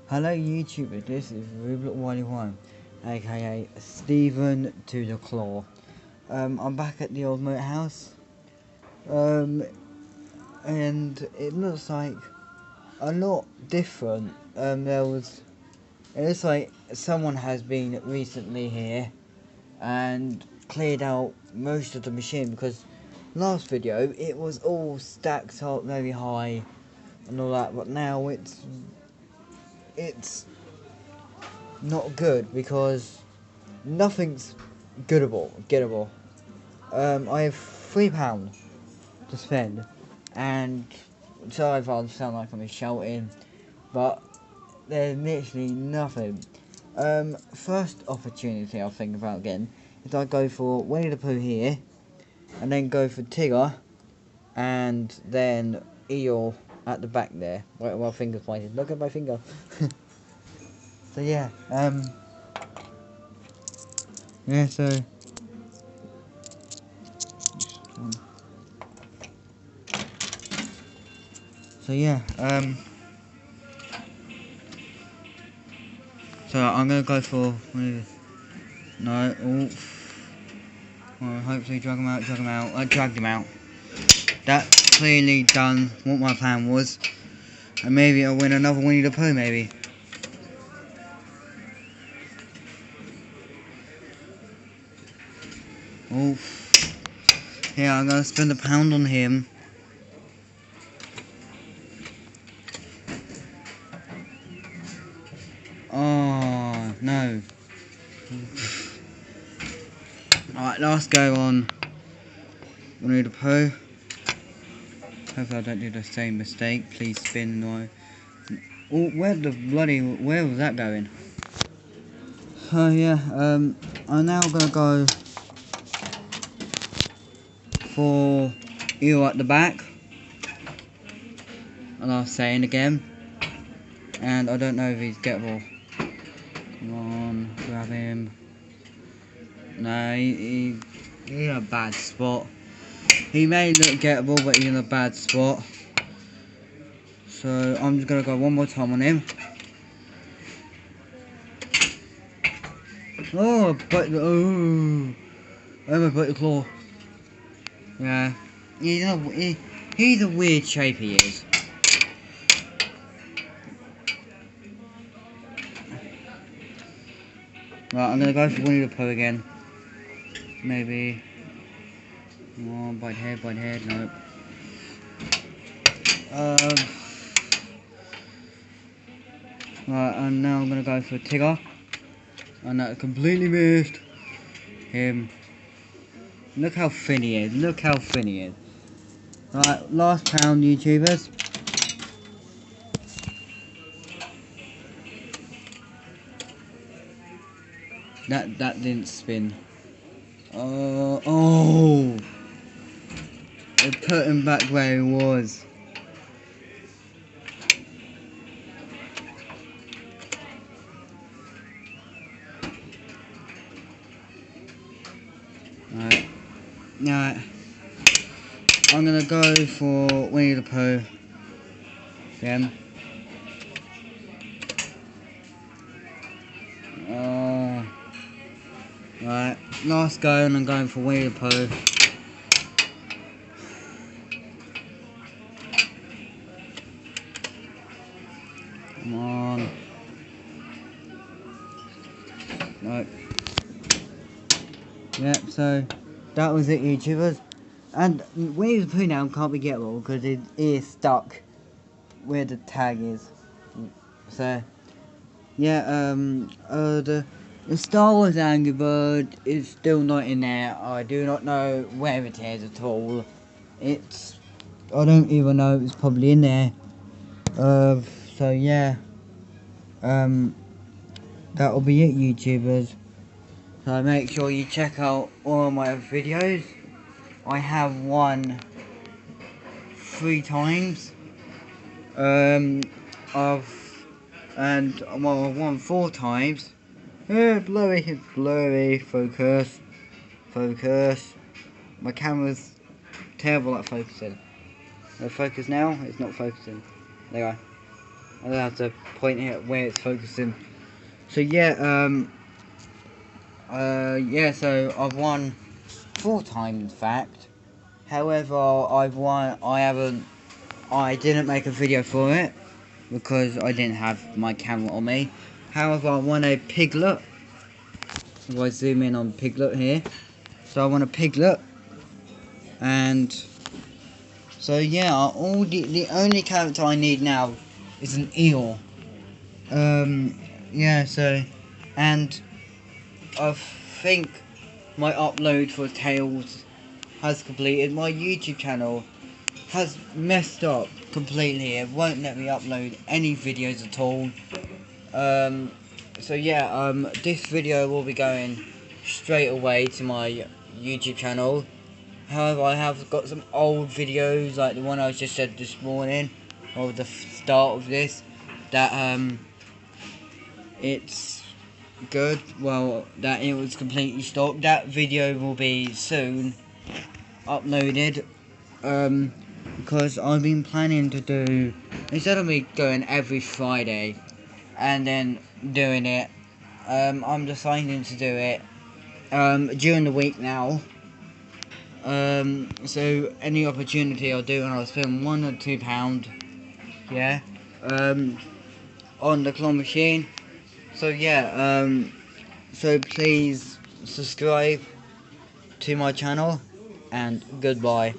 Hello YouTube, this is Rublet1, aka Stephen to the Claw. I'm back at the old moat house, and it looks like a lot different. It looks like someone has been recently here and cleared out most of the machine, because last video it was all stacked up very high and all that, but now it's not good because nothing's gettable. I have £3 to spend, and sorry if I sound like I'm shouting, but there's literally nothing. First opportunity I'll think about getting is I go for Winnie the Pooh here, and then go for Tigger, and then Eeyore at the back there. Wait, my finger's pointed. Look at my finger. So yeah, yeah, so yeah, so I'm gonna go for no. Oh, well, hopefully drag him out. I dragged him out. That clearly done what my plan was, and maybe I'll win another Winnie the Pooh. Maybe. Oh, yeah, I'm gonna spend £1 on him. Oh no. Alright, last go on Winnie the Pooh. Hopefully I don't do the same mistake. Please spin no. Oh, where was that going? So yeah, I'm now gonna go for Eel at the back, and I'll say it again, and I don't know if he's gettable. Come on, grab him. No, he's in a bad spot. He may look gettable, but he's in a bad spot. So I'm just gonna go one more time on him. Oh, but oh, I almost broke the claw. Yeah, he's a weird shape. He is. Right, I'm gonna go for Winnie the Pooh again. Maybe. Oh, bite head, nope. Right, and now I'm gonna go for Tigger. And that completely missed him. Look how thin he is, Right, last pound, YouTubers. That didn't spin. Oh! It put him back where he was. Right. I'm gonna go for Winnie the Pooh. Again. Right. Last go, and I'm going for Winnie the Pooh. Come on. Right. Yep, so that was it, YouTubers. And Winnie the Pooh now can't be gettable because it is stuck where the tag is. So, yeah, the Star Wars Angry Bird is still not in there. I do not know where it is at all. I don't even know, it's probably in there. So yeah, that'll be it, YouTubers. So make sure you check out all my videos. I have won 3 times. I've won 4 times. Blurry, focus. My camera's terrible at focusing. Focus now, it's not focusing. There you go. I'll have to point it where it's focusing. So yeah, yeah, so I've won 4 times, in fact. However, I didn't make a video for it because I didn't have my camera on me. However, I won a piglet. If I zoom in on piglet here. So I won a piglet. And so yeah, the only character I need now is an eel. Yeah, so, and I think my upload for Tails has completed. My YouTube channel has messed up completely. It won't let me upload any videos at all. So yeah, this video will be going straight away to my YouTube channel. However, I have got some old videos, like the one I just said this morning, or the start of this, that it's good. Well, that it was completely stopped. That video will be soon uploaded. Because I've been planning to do, instead of me going every Friday and then doing it, I'm deciding to do it during the week now. So any opportunity I'll do, and I'll spend £1 or £2, yeah, on the claw machine. So yeah, so please subscribe to my channel, and goodbye.